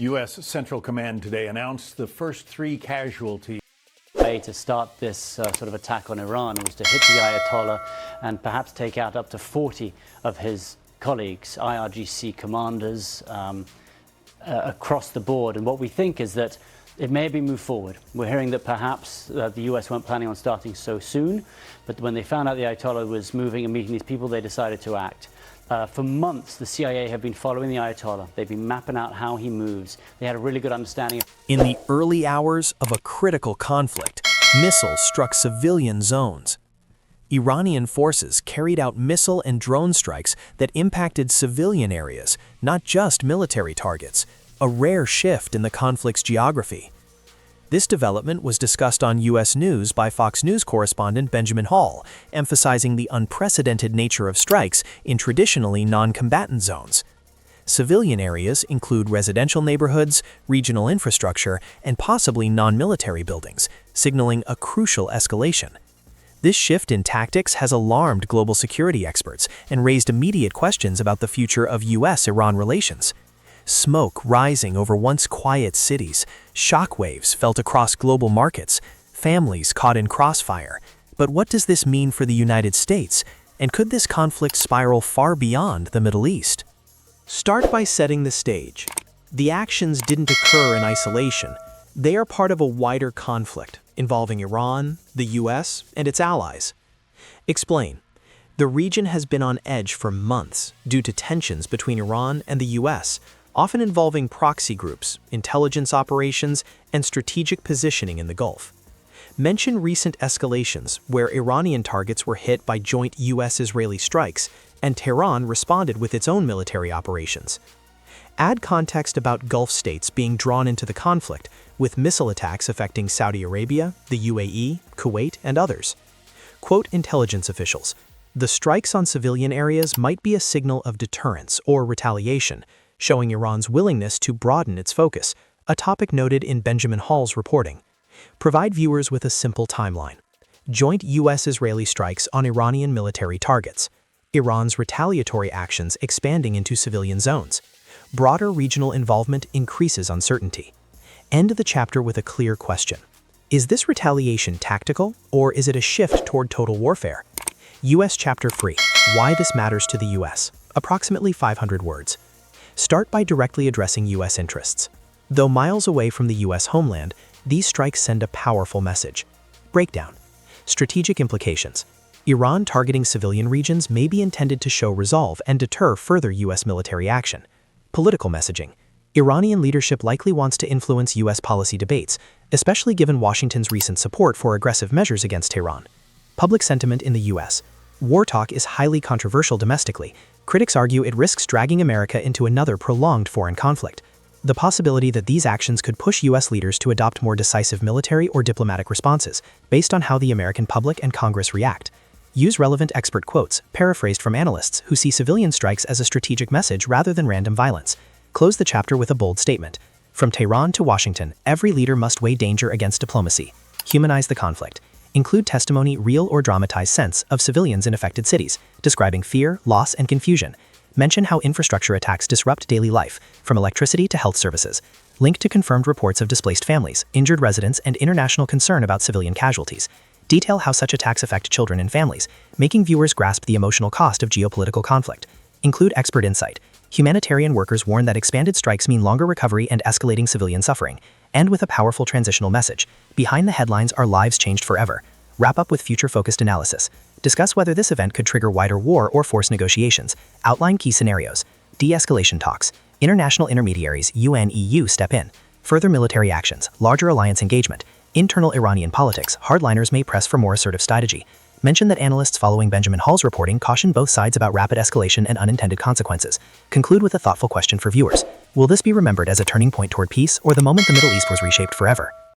U.S. Central Command today announced the first 3 casualties. Way to start this sort of attack on Iran was to hit the Ayatollah and perhaps take out up to 40 of his colleagues, IRGC commanders, across the board. And what we think is that it may be moved forward. We're hearing that perhaps the US weren't planning on starting so soon, but when they found out the Ayatollah was moving and meeting these people, they decided to act. For months, the CIA have been following the Ayatollah. They've been mapping out how he moves. They had a really good understanding. In the early hours of a critical conflict, missiles struck civilian zones. Iranian forces carried out missile and drone strikes that impacted civilian areas, not just military targets, a rare shift in the conflict's geography. This development was discussed on U.S. News by Fox News correspondent Benjamin Hall, emphasizing the unprecedented nature of strikes in traditionally non-combatant zones. Civilian areas include residential neighborhoods, regional infrastructure, and possibly non-military buildings, signaling a crucial escalation. This shift in tactics has alarmed global security experts and raised immediate questions about the future of U.S.-Iran relations. Smoke rising over once quiet cities, shockwaves felt across global markets, families caught in crossfire. But what does this mean for the United States? And could this conflict spiral far beyond the Middle East? Start by setting the stage. The actions didn't occur in isolation. They are part of a wider conflict involving Iran, the US, and its allies. Explain. The region has been on edge for months due to tensions between Iran and the US, often involving proxy groups, intelligence operations, and strategic positioning in the Gulf. Mention recent escalations where Iranian targets were hit by joint US-Israeli strikes, and Tehran responded with its own military operations. Add context about Gulf states being drawn into the conflict, with missile attacks affecting Saudi Arabia, the UAE, Kuwait, and others. Quote intelligence officials, "The strikes on civilian areas might be a signal of deterrence or retaliation, showing Iran's willingness to broaden its focus," a topic noted in Benjamin Hall's reporting. Provide viewers with a simple timeline. Joint US-Israeli strikes on Iranian military targets. Iran's retaliatory actions expanding into civilian zones. Broader regional involvement increases uncertainty. End the chapter with a clear question. Is this retaliation tactical, or is it a shift toward total warfare? US Chapter 3. Why this matters to the US. Approximately 500 words. Start by directly addressing US interests. Though miles away from the US homeland, these strikes send a powerful message. Breakdown. Strategic implications. Iran targeting civilian regions may be intended to show resolve and deter further US military action. Political messaging. Iranian leadership likely wants to influence US policy debates, especially given Washington's recent support for aggressive measures against Tehran. Public sentiment in the US. War talk is highly controversial domestically. Critics argue it risks dragging America into another prolonged foreign conflict. The possibility that these actions could push US leaders to adopt more decisive military or diplomatic responses, based on how the American public and Congress react. Use relevant expert quotes, paraphrased from analysts, who see civilian strikes as a strategic message rather than random violence. Close the chapter with a bold statement. From Tehran to Washington, every leader must weigh danger against diplomacy. Humanize the conflict. Include testimony, real or dramatized sense, of civilians in affected cities, describing fear, loss, and confusion. Mention how infrastructure attacks disrupt daily life, from electricity to health services. Link to confirmed reports of displaced families, injured residents, and international concern about civilian casualties. Detail how such attacks affect children and families, making viewers grasp the emotional cost of geopolitical conflict. Include expert insight. Humanitarian workers warn that expanded strikes mean longer recovery and escalating civilian suffering. End with a powerful transitional message. Behind the headlines are lives changed forever. Wrap up with future-focused analysis. Discuss whether this event could trigger wider war or force negotiations. Outline key scenarios. De-escalation talks. International intermediaries, UN, EU step in. Further military actions. Larger alliance engagement. Internal Iranian politics. Hardliners may press for more assertive strategy. Mention that analysts following Benjamin Hall's reporting caution both sides about rapid escalation and unintended consequences. Conclude with a thoughtful question for viewers. Will this be remembered as a turning point toward peace, or the moment the Middle East was reshaped forever?